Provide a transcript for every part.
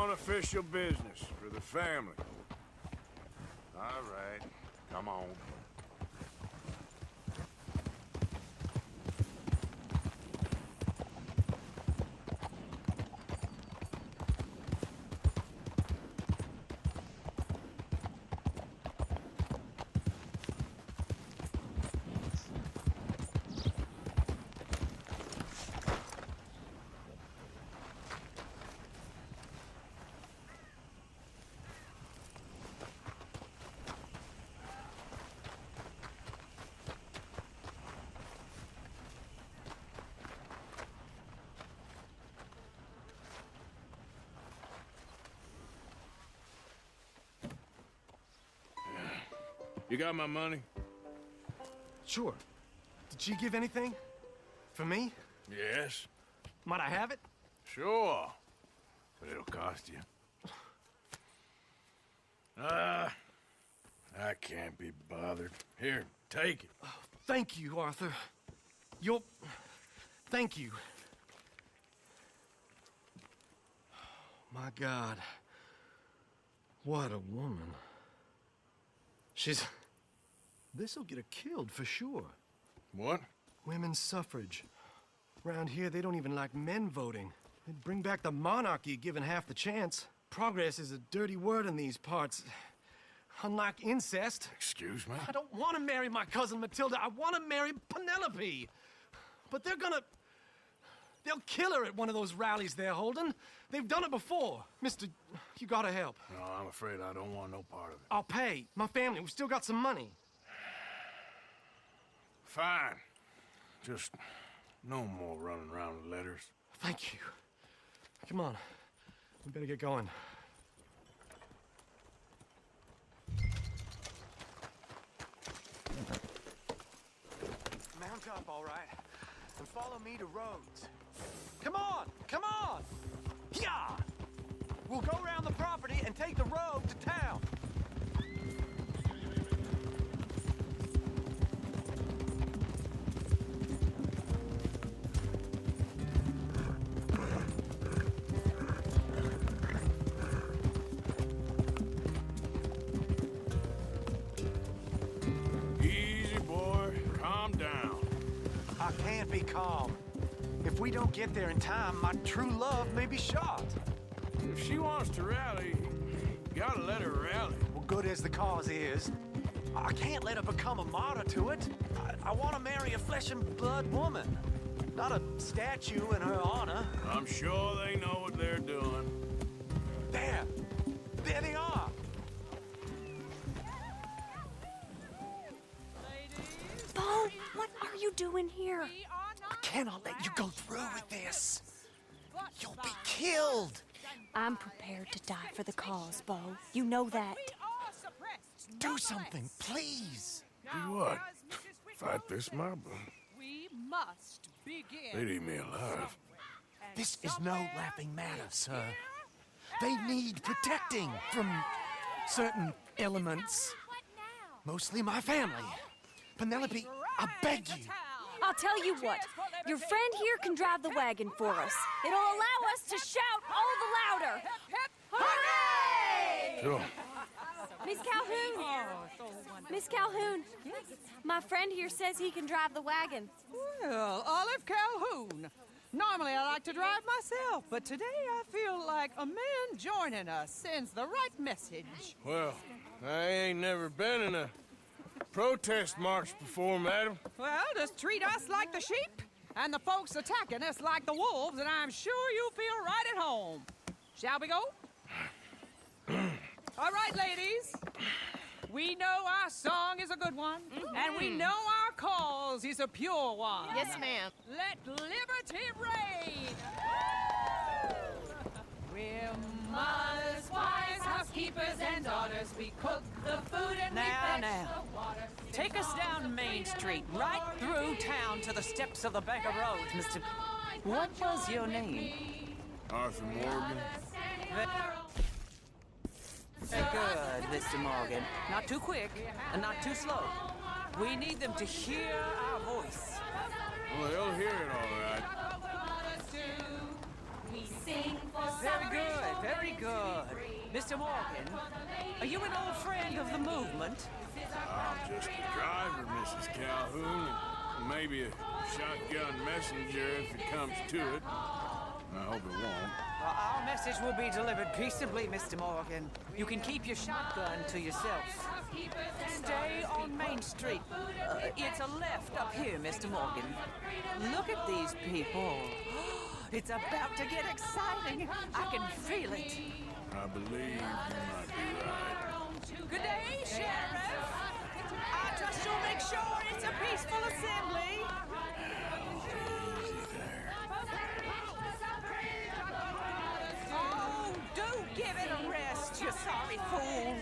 Unofficial business for the family. All right, come on. You got my money? Sure. Did she give anything? For me? Yes. Might I have it? Sure. But it'll cost you. I can't be bothered. Here, take it. Oh, thank you, Arthur. You'll... Thank you. My God. What a woman. She's... This'll get her killed for sure. What? Women's suffrage. Around here, they don't even like men voting. They'd bring back the monarchy given half the chance. Progress is a dirty word in these parts. Unlike incest. Excuse me? I don't want to marry my cousin Matilda. I want to marry Penelope. But they're gonna... They'll kill her at one of those rallies they're holding. They've done it before. Mister, you gotta help. No, I'm afraid I don't want no part of it. I'll pay. My family, we've still got some money. Fine. Just no more running around with letters. Thank you. Come on. We better get going. Mount up, all right, and follow me to Rhodes. Come on! Come on! Yeah! We'll go around the property and take the road to town. Easy, boy. Calm down. I can't be calm. If we don't get there in time, my true love may be shot. If she wants to rally, you gotta let her rally. Well, good as the cause is, I can't let her become a martyr to it. I want to marry a flesh and blood woman, not a statue in her honor. I'm sure they know what they're doing. There! There they are! Bo, what are you doing here? I cannot let you go through with this. You'll be killed. I'm prepared to die for the cause, Bo. You know that. Do something, please. Do what? Fight this mob? We must begin. They'd eat me alive. This is no laughing matter, sir. They need protecting from certain elements. Mostly my family. Penelope, I beg you. I'll tell you what. Your friend here can drive the wagon for us. It'll allow us to shout all the louder. Hooray! Sure. Miss Calhoun! Miss Calhoun! My friend here says he can drive the wagon. Well, Olive Calhoun. Normally I like to drive myself, but today I feel like a man joining us sends the right message. Well, I ain't never been in a protest march before, madam. Well, just treat us like the sheep, and the folks attacking us like the wolves, and I'm sure you feel right at home. Shall we go? All right, ladies. We know our song is a good one, and we know our cause is a pure one. Yes, ma'am. Let liberty reign! We're mothers, wives, housekeepers, and daughters. We cook the food and we fetch the water. Take us down Main Street, right through town to the steps of the Bank of Rhodes, Mr. What was your name? Arthur Morgan. Very good, Mr. Morgan. Not too quick and not too slow. We need them to hear our voice. Well, they'll hear it all right. Very good, very good. Mr. Morgan, are you an old friend of the movement? I'm just a driver, Mrs. Calhoun, and maybe a shotgun messenger if it comes to it. I hope it won't. Well, our message will be delivered peaceably, Mr. Morgan. You can keep your shotgun to yourself. Stay on Main Street. It's a left up here, Mr. Morgan. Look at these people. It's about to get exciting. I can feel it. I believe you might be right. Good day, Sheriff. I trust you'll make sure it's a peaceful assembly. Easy there. Oh, do give it a rest, you sorry fool.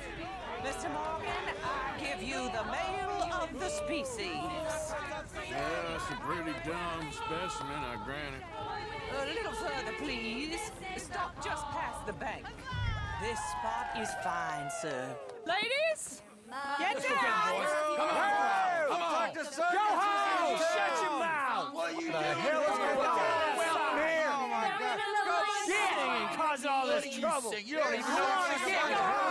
Mr. Morgan, I give you the male of the species. Yeah, that's a pretty dumb specimen, I grant it. A little further, please. Stop just past the bank. This spot is fine, sir. Ladies, get down! Come on! Come on! Go home! Shut your mouth! What are you doing? The hell is going on? Well, here! Oh, my God. Go shit! And cause all this trouble. You don't even know what to get. Go home!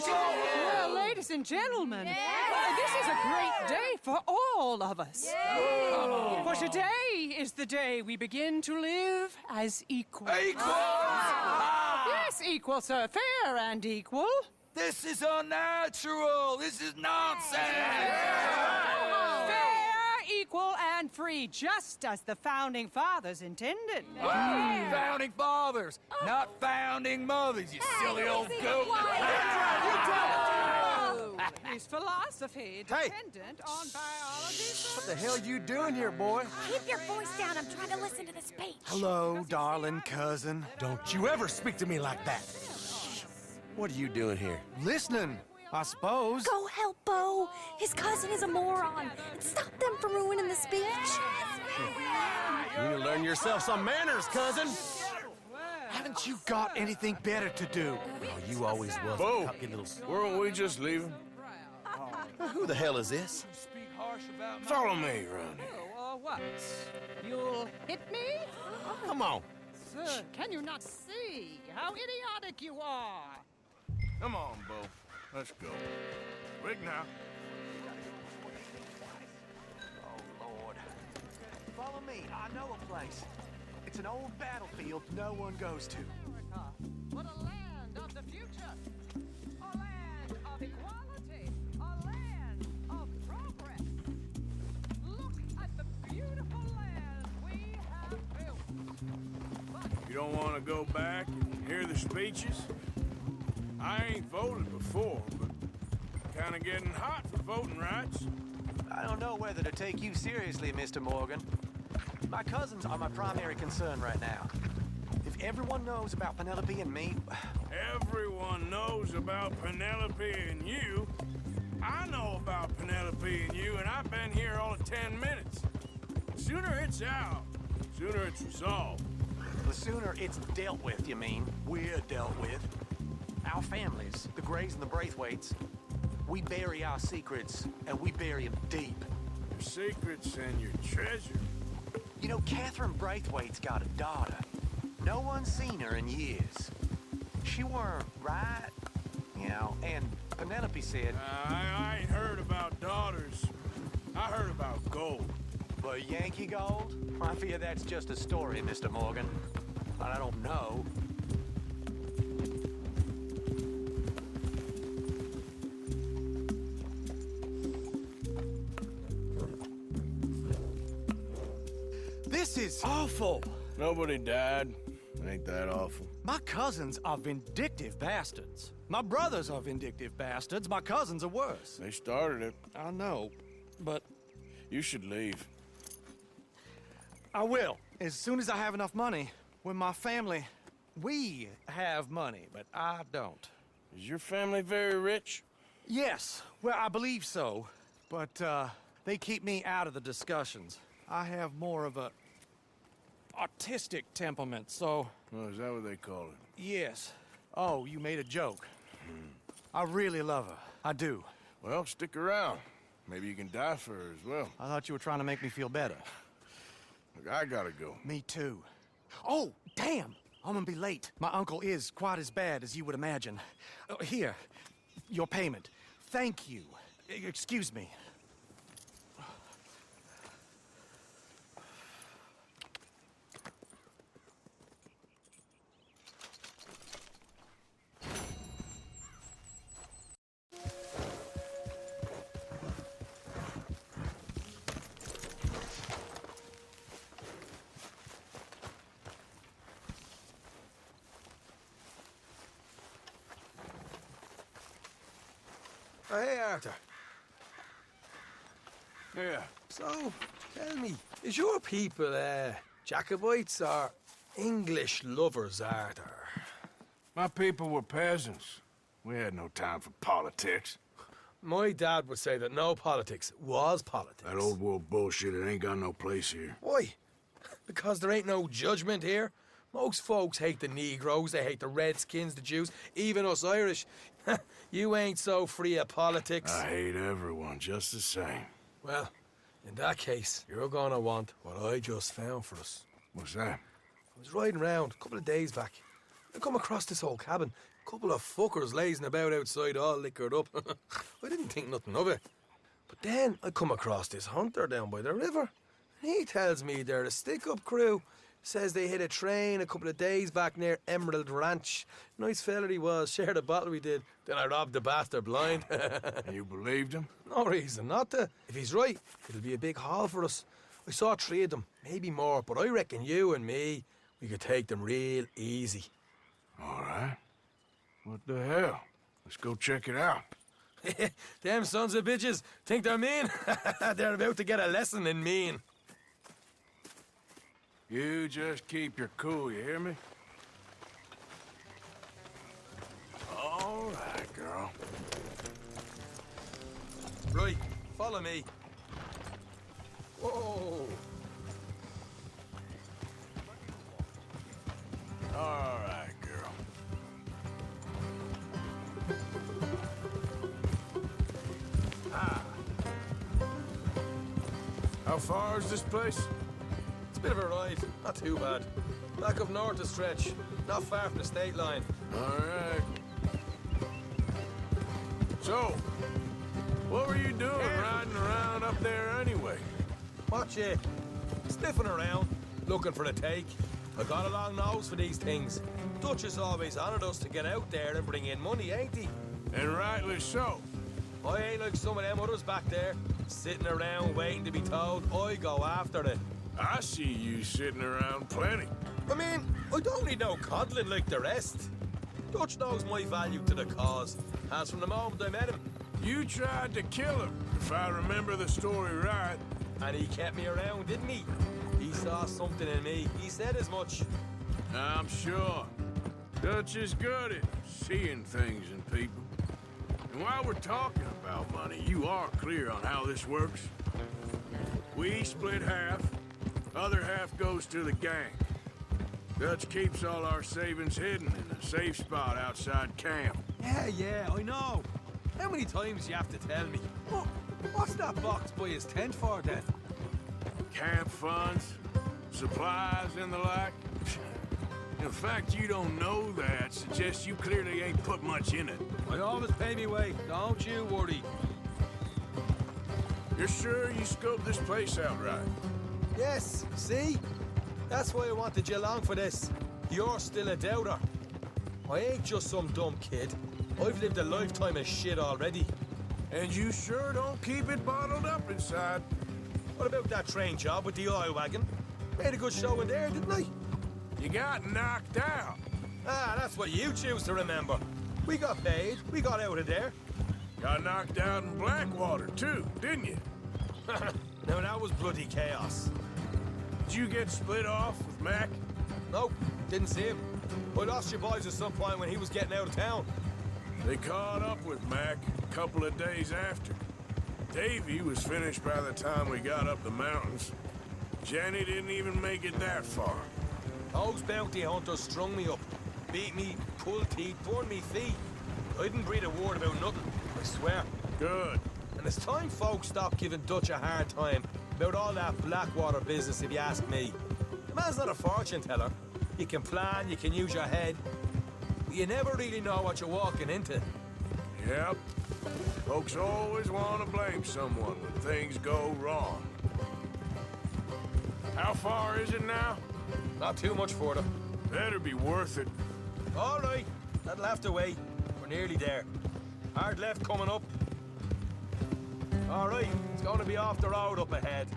Well, ladies and gentlemen, this is a great day for all of us. For today is the day we begin to live as equals. Equal! Yes, equal, sir. Fair and equal. This is unnatural! This is nonsense! Fair, equal, and free, just as the Founding Fathers intended. Founding fathers, not founding mothers, you silly old goat! His philosophy dependent on biology. What the hell you doing here, boy? Keep your voice down. I'm trying to listen to the speech. Hello, darling cousin. Don't you ever speak to me like that. What are you doing here? Listening, I suppose. Go help Bo. His cousin is a moron. And stop them from ruining the speech. You need to learn yourself some manners, cousin. Haven't you got anything better to do? Oh, you always was Bo, a cocky little... weren't we just leaving? Who the hell is this? Speak harsh about my... Follow me around here. Oh, what? You'll hit me? Come on. Sir, can you not see how idiotic you are? Come on, Bo. Let's go. Quick now. Oh, Lord. Follow me. I know a place. It's an old battlefield no one goes to. What a land of the future! A land of equality! A land of progress! Look at the beautiful land we have built! You don't want to go back and hear the speeches? I ain't voted before, but kind of getting hot for voting rights. I don't know whether to take you seriously, Mr. Morgan. My cousins are my primary concern right now. If everyone knows about Penelope and me... Everyone knows about Penelope and you. I know about Penelope and you, and I've been here all of 10 minutes. The sooner it's out, the sooner it's resolved. The sooner it's dealt with, you mean, we're dealt with. Our families, the Grays and the Braithwaites, we bury our secrets, and we bury them deep. Your secrets and your treasure. You know, Catherine Braithwaite's got a daughter. No one's seen her in years. She weren't right, you know, and Penelope said... I ain't heard about daughters. I heard about gold. But Yankee gold? I fear that's just a story, Mr. Morgan. But I don't know. This is awful. Nobody died. Ain't that awful. My cousins are vindictive bastards. My brothers are vindictive bastards. My cousins are worse. They started it. I know, but You should leave. I will. As soon as I have enough money. When my family, we have money, but I don't. Is your family very rich? Yes, well, I believe so. But, they keep me out of the discussions. I have more of a artistic temperament, so... Oh, is that what they call it? Yes. Oh, you made a joke. I really love her. I do. Well, stick around. Maybe you can die for her as well. I thought you were trying to make me feel better. I gotta go. Me too. Oh, damn! I'm gonna be late. My uncle is quite as bad as you would imagine. Here, your payment. Thank you. Excuse me. Oh, hey, Arthur. Yeah. So, tell me, is your people, Jacobites or English lovers, Arthur? My people were peasants. We had no time for politics. My dad would say that no politics was politics. That old world bullshit, it ain't got no place here. Why? Because there ain't no judgment here. Most folks hate the Negroes, they hate the Redskins, the Jews, even us Irish. You ain't so free of politics. I hate everyone just the same. Well, in that case, you're gonna want what I just found for us. What's that? I was riding around a couple of days back. I come across this old cabin. A couple of fuckers lazing about outside all liquored up. I didn't think nothing of it. But then I come across this hunter down by the river. He tells me they're a stick-up crew. Says they hit a train a couple of days back near Emerald Ranch. Nice fella he was, shared a bottle we did. Then I robbed the bastard blind. You believed him? No reason not to. If he's right, it'll be a big haul for us. I saw 3 of them, maybe more, but I reckon you and me, we could take them real easy. All right. What the hell? Let's go check it out. Them sons of bitches think they're mean. They're about to get a lesson in mean. You just keep your cool, you hear me? All right, girl. Right, follow me. Whoa. All right, girl. How far is this place? It's a bit of a ride, not too bad. Back up north a stretch, not far from the state line. All right. So, what were you doing riding around up there anyway? Watch it. Sniffing around, looking for a take. I got a long nose for these things. Dutch is always honoured us to get out there and bring in money, ain't he? And rightly so. I ain't like some of them others back there, sitting around waiting to be told. I go after it. I see you sitting around plenty. I mean, I don't need no coddling like the rest. Dutch knows my value to the cause, as from the moment I met him. You tried to kill him, if I remember the story right. And he kept me around, didn't he? He saw something in me. He said as much. I'm sure. Dutch is good at seeing things in people. And while we're talking about money, you are clear on how this works. We split half, other half goes to the gang. Dutch keeps all our savings hidden in a safe spot outside camp. Yeah, I know. How many times you have to tell me? What's that box by his tent for then? Camp funds, supplies, and the like. The fact you don't know that suggests you clearly ain't put much in it. I always pay me way, don't you worry. You're sure you scoped this place out right? Yes, see? That's why I wanted you along for this. You're still a doubter. I ain't just some dumb kid. I've lived a lifetime of shit already. And you sure don't keep it bottled up inside. What about that train job with the oil wagon? Made a good show in there, didn't I? You got knocked out. Ah, that's what you choose to remember. We got paid. We got out of there. Got knocked out in Blackwater, too, didn't you? Now, that was bloody chaos. Did you get split off with Mac? Nope, didn't see him. I lost your boys at some point when he was getting out of town. They caught up with Mac a couple of days after. Davy was finished by the time we got up the mountains. Jenny didn't even make it that far. Those bounty hunters strung me up, beat me, pulled teeth, burned me feet. I didn't breathe a word about nothing, I swear. Good. And it's time folks stopped giving Dutch a hard time. about all that Blackwater business, if you ask me. The man's not a fortune teller. You can plan, you can use your head, but you never really know what you're walking into. Yep. Folks always want to blame someone when things go wrong. How far is it now? Not too much for them. Better be worth it. All right, that'll have to wait. We're nearly there. Hard left coming up. All right, it's going to be off the road up ahead.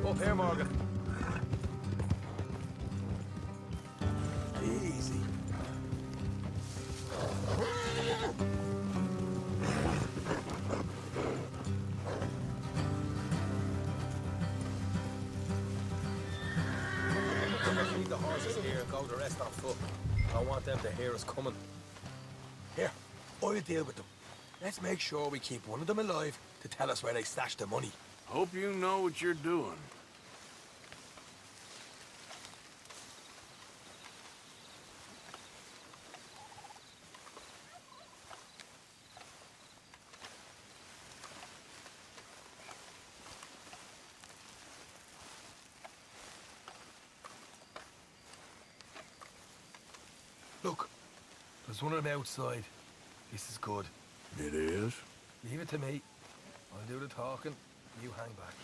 Up here, Morgan. Easy. Leave the horses here and go the rest on foot. I don't want them to hear us coming. Here, I'll deal with them. Let's make sure we keep one of them alive to tell us where they stashed the money. Hope you know what you're doing. Look, there's one of them outside. This is good. It is? Leave it to me. I'll do the talking. You hang back.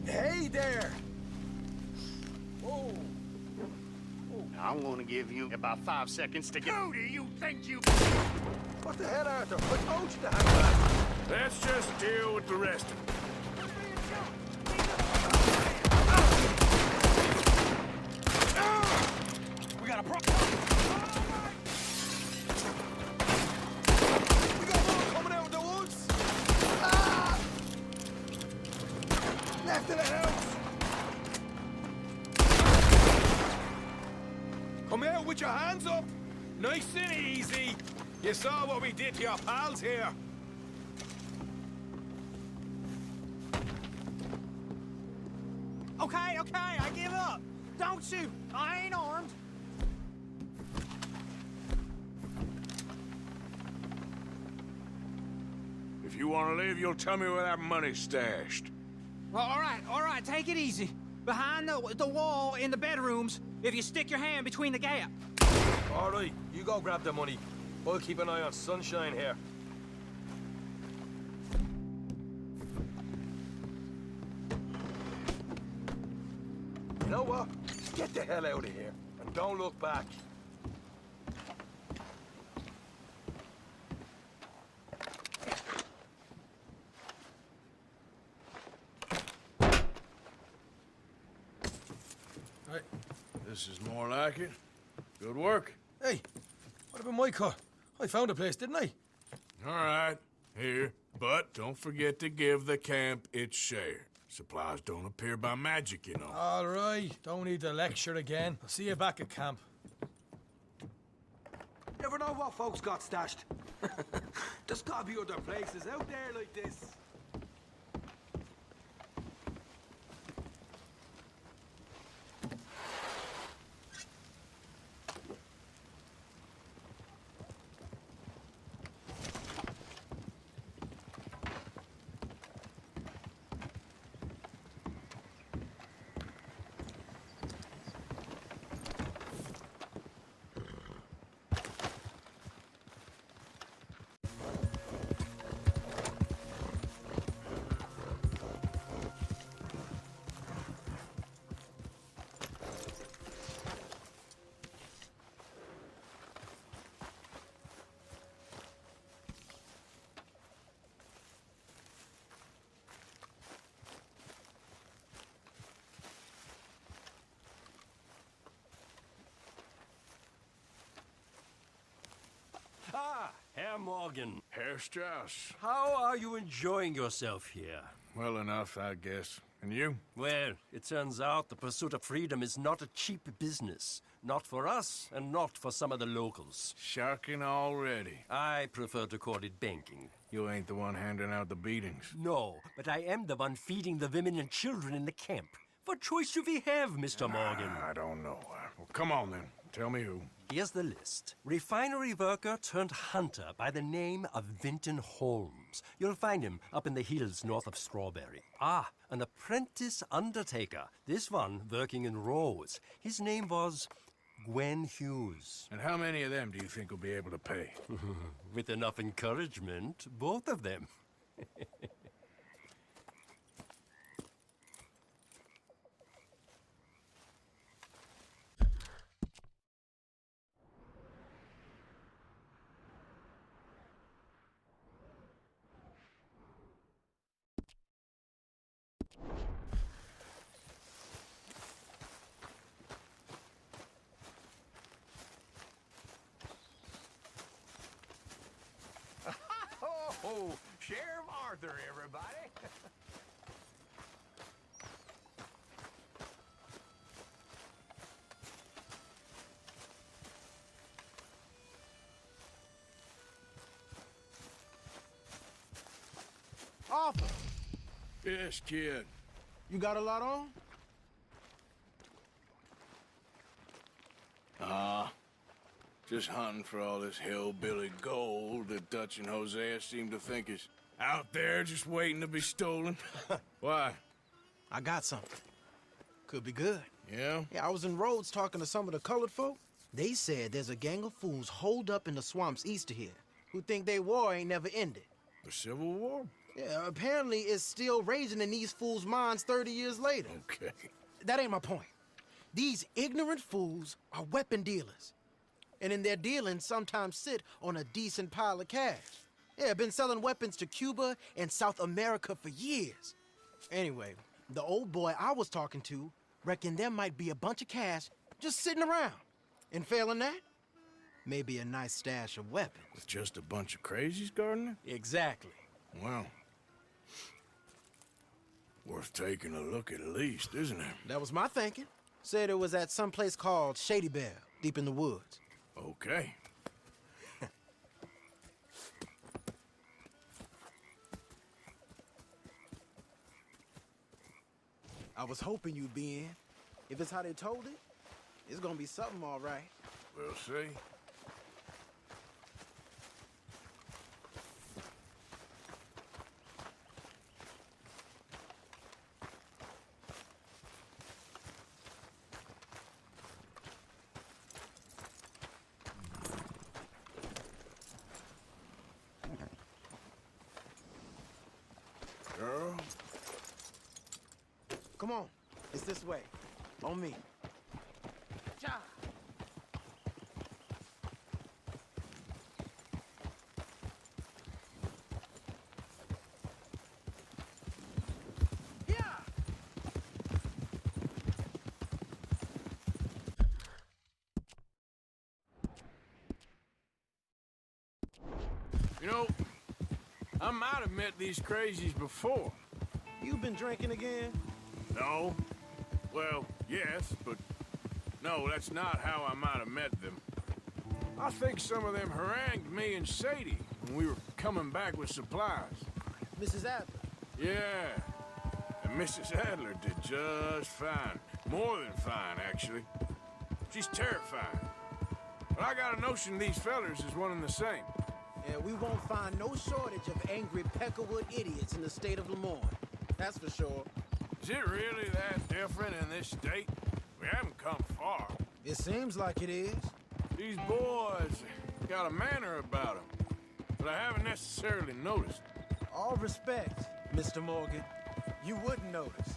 Hey there! Whoa! I'm gonna give you about 5 seconds to get... Who do you think you... What the hell, Arthur? I told you to hang back. Let's just deal with the rest of it. We got a problem. We got more coming out of the woods! Ah! Left in the house! Come out with your hands up! Nice and easy! You saw what we did to your pals here! Okay, I give up. Don't shoot. I ain't armed. If you want to leave, you'll tell me where that money's stashed. Well, all right, take it easy. Behind the wall in the bedrooms, if you stick your hand between the gap. All right, you go grab the money. I'll keep an eye on Sunshine here. You know what? Get the hell out of here and don't look back. Right. This is more like it. Good work. Hey, what about my car? I found a place, didn't I? All right. Here. But don't forget to give the camp its share. Supplies don't appear by magic, you know. All right, don't need to lecture again. I'll see you back at camp. Never know what folks got stashed. There's gotta be other places out there like this. Morgan. Herr Strauss. How are you enjoying yourself here? Well enough, I guess. And you? Well, it turns out the pursuit of freedom is not a cheap business. Not for us, and not for some of the locals. Sharking already. I prefer to call it banking. You ain't the one handing out the beatings. No, but I am the one feeding the women and children in the camp. What choice do we have, Mr. Morgan? I don't know. Well, come on then. Tell me who. Here's the list. Refinery worker turned hunter by the name of Vinton Holmes. You'll find him up in the hills north of Strawberry. Ah, an apprentice undertaker. This one working in Rose. His name was Gwen Hughes. And how many of them do you think will be able to pay? With enough encouragement, both of them. Oh, Sheriff Arthur, everybody. Arthur, Yes, kid. you got a lot on? Just hunting for all this hillbilly gold that Dutch and Hosea seem to think is out there just waiting to be stolen. Why? I got something. Could be good. Yeah? Yeah, I was in Rhodes talking to some of the colored folk. They said there's a gang of fools holed up in the swamps east of here who think their war ain't never ended. The Civil War? Yeah, apparently it's still raging in these fools' minds 30 years later. Okay. That ain't my point. These ignorant fools are weapon dealers. And in their dealings sometimes sit on a decent pile of cash. Yeah, been selling weapons to Cuba and South America for years. Anyway, the old boy I was talking to reckoned there might be a bunch of cash just sitting around. And failing that, maybe a nice stash of weapons. With just a bunch of crazies guarding it? Exactly. Well, worth taking a look at least, isn't it? That was my thinking. Said it was at some place called Shady Bell, deep in the woods. Okay. I was hoping you'd be in. If it's how they told it, it's gonna be something all right. We'll see. Girl? Come on, it's this way. On me. Ja. Yeah. You know, I might have met these crazies before. You been drinking again? No. Well, yes, but no, that's not how I might have met them. I think some of them harangued me and Sadie when we were coming back with supplies. Mrs. Adler. Yeah, and Mrs. Adler did just fine. More than fine, actually. She's terrifying. But I got a notion these fellers is one and the same. Yeah, we won't find no shortage of angry Peckerwood idiots in the state of Lemoyne. That's for sure. Is it really that different in this state? We haven't come far. It seems like it is. These boys got a manner about them, but I haven't necessarily noticed. All respect, Mr. Morgan. You wouldn't notice.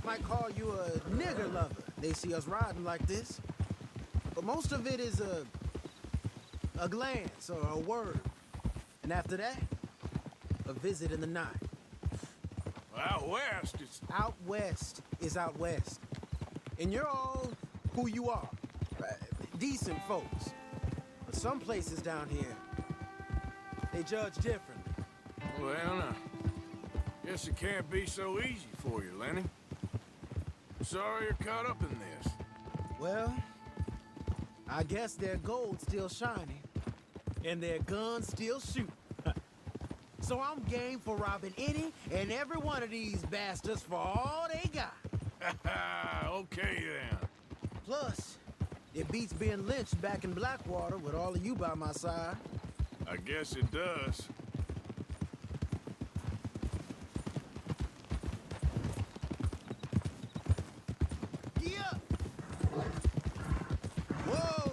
Might call you a nigger lover. They see us riding like this. But most of it is a glance or a word. And after that, a visit in the night. Out west, it's... Out west is out west. And you're all who you are. Decent folks. But some places down here, They judge differently. Well, guess it can't be so easy for you, Lenny. Sorry you're caught up in this. Well, I guess their gold's still shining, and their guns still shoot. So I'm game for robbing any and every one of these bastards for all they got. Okay, then. Plus, it beats being lynched back in Blackwater with all of you by my side. I guess it does. Yeah. Whoa!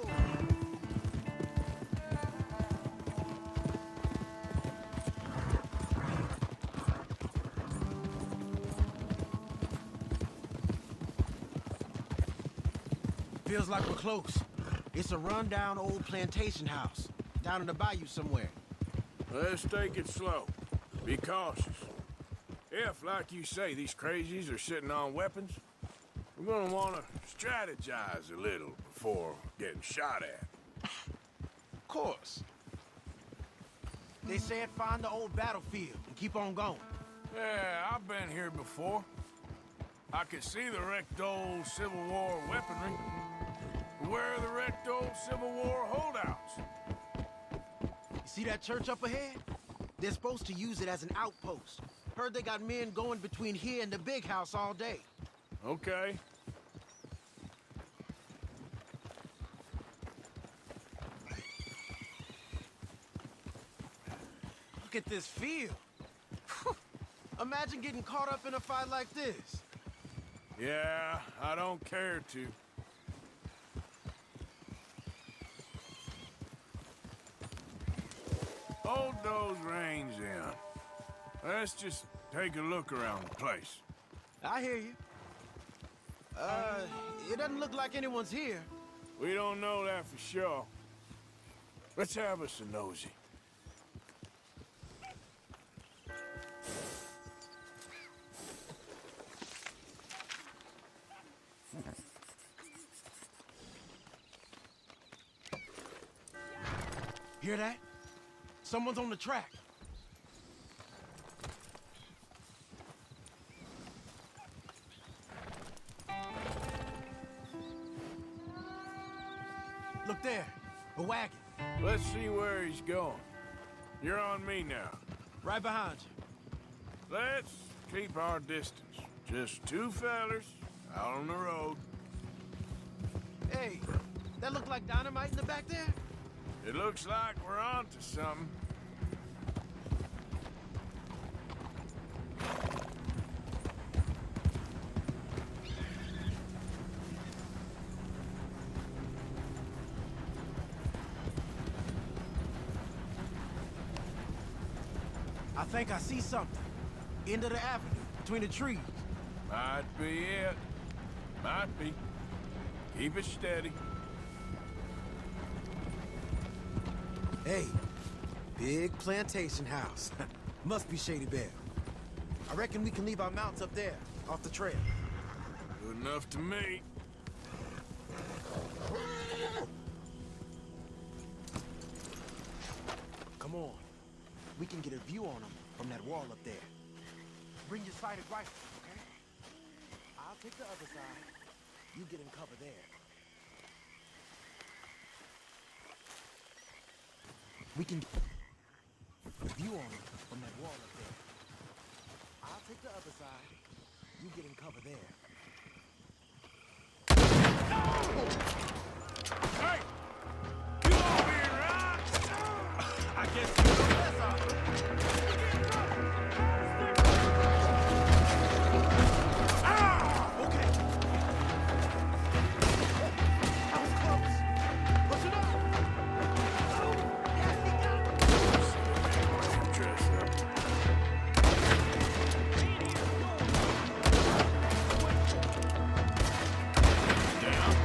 Feels like we're close. It's a rundown old plantation house down in the bayou somewhere. Let's take it slow. Be cautious. If, like you say, these crazies are sitting on weapons, we're gonna want to strategize a little before getting shot at. Of course. They said find the old battlefield and keep on going. Yeah, I've been here before. I can see the wrecked old Civil War weaponry. Where are the wrecked old Civil War holdouts? You see that church up ahead? They're supposed to use it as an outpost. Heard they got men going between here and the big house all day. Okay. Look at this field. Imagine getting caught up in a fight like this. Yeah, I don't care to. Hold those reins in. Let's just take a look around the place. I hear you. It doesn't look like anyone's here. We don't know that for sure. Let's have us a nosy. Hear that? Someone's on the track. Look there, a wagon. Let's see where he's going. You're on me now. Right behind you. Let's keep our distance. Just two fellers out on the road. Hey, that look like dynamite in the back there? It looks like we're on to something. I think I see something. End of the avenue, between the trees. Might be it. Might be. Keep it steady. Hey, big plantation house. Must be Shady Bear. I reckon we can leave our mounts up there, off the trail. Good enough to me. Come on. We can get a view on them from that wall up there. Bring your sighted rifle, okay? I'll take the other side. You get in cover there. We can get a view on them from that wall up there. I'll take the other side. You get in cover there. Hey! You all being right? I guess you know that's all. Okay. That was close. Push it up. Yes, he got it. Down.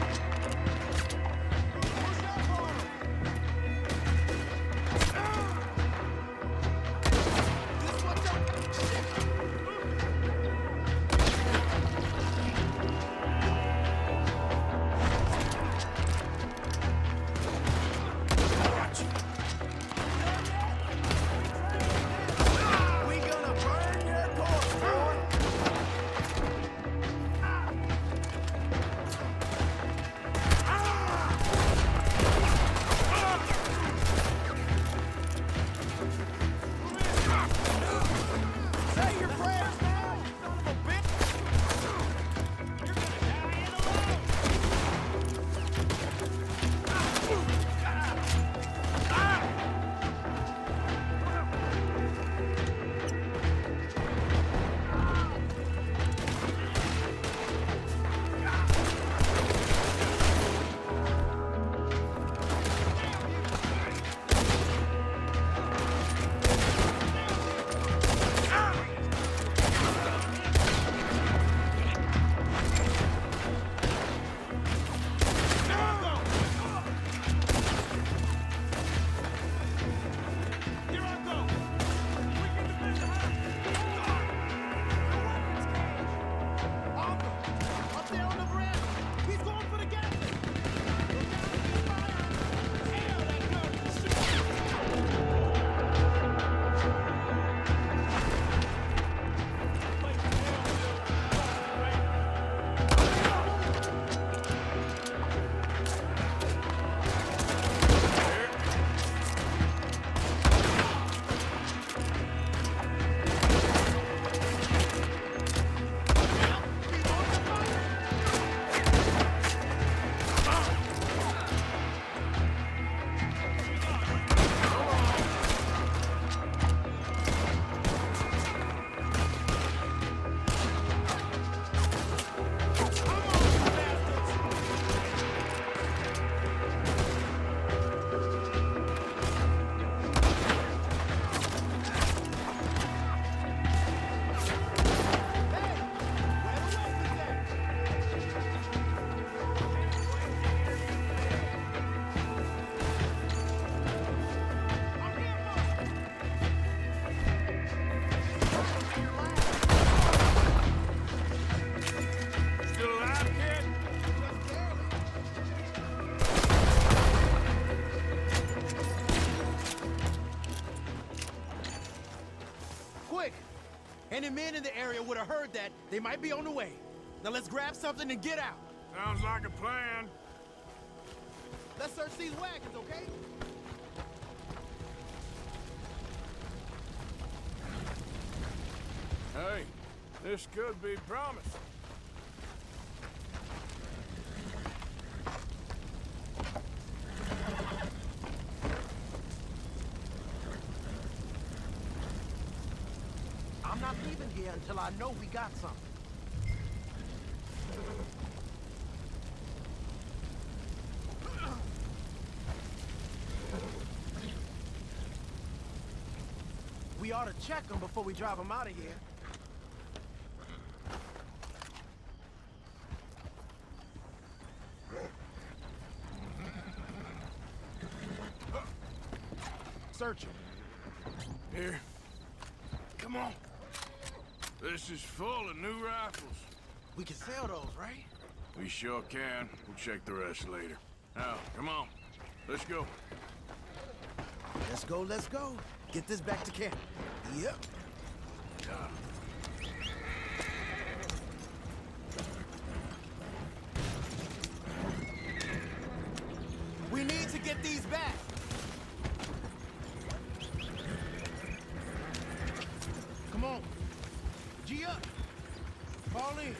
any men in the area would have heard that, they might be on the way. Now let's grab something and get out. Sounds like a plan. Let's search these wagons, okay? Hey, this could be promising. I'm not leaving here until I know we got something. We ought to check them before we drive them out of here. Search them. Here. Come on. This is full of new rifles. We can sell those, right? We sure can. We'll check the rest later. Now, come on. Let's go. Let's go, let's go. Get this back to camp. Yep. We need to get these back. Come on. G up. Fall in.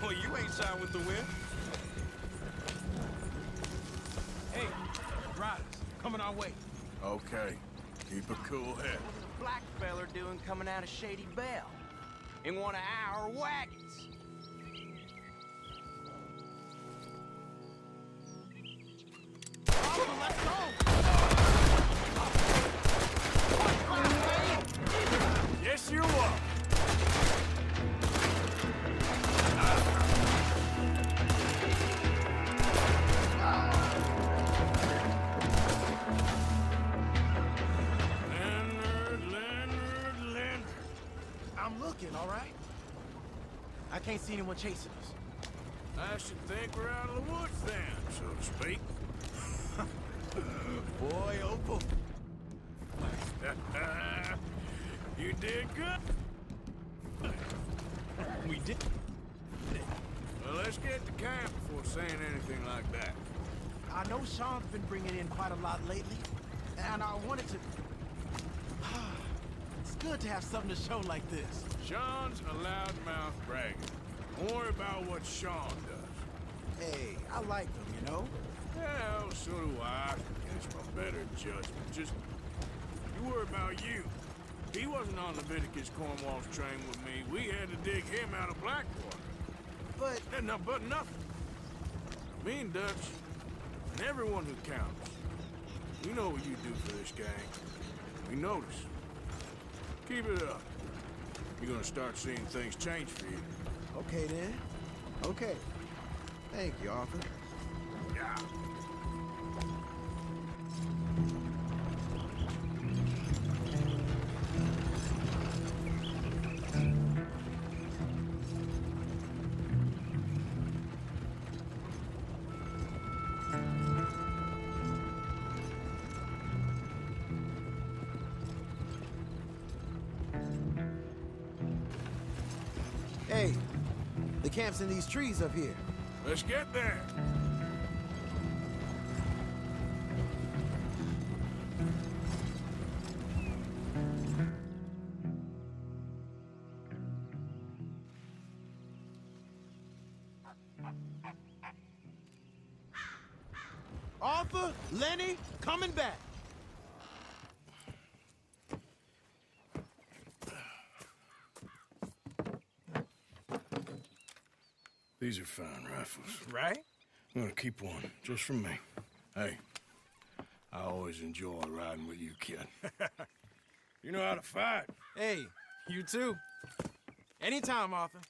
Well, you ain't signed with the wind. Hey, riders, coming our way. Okay. Keep a cool head. What's a black feller doing coming out of Shady Bell? In one of our wagons? Let's go. Yes, you're welcome. Leonard. I'm looking, all right? I can't see anyone chasing us. I should think we're out of the woods then, so to speak. Boy, oh boy. You did good. We did. Well, let's get to camp before saying anything like that. I know Sean's been bringing in quite a lot lately, and I wanted to... It's good to have something to show like this. Sean's a loudmouth bragger. Don't worry about what Sean does. Hey, I like them, you know? Well, so do I. Against my better judgment. Just, you worry about you. He wasn't on Leviticus Cornwall's train with me. We had to dig him out of Blackwater. But... But nothing. Me and Dutch, and everyone who counts. We know what you do for this gang. We notice. Keep it up. You're gonna start seeing things change for you. Okay, then. Okay. Thank you, Arthur. Yeah. Hey, the camp's in these trees up here. Let's get there. Arthur, Lenny, coming back. These are fine rifles. Right? I'm gonna keep one, just for me. Hey, I always enjoy riding with you, kid. You know how to fight. Hey, you too. Anytime, Arthur.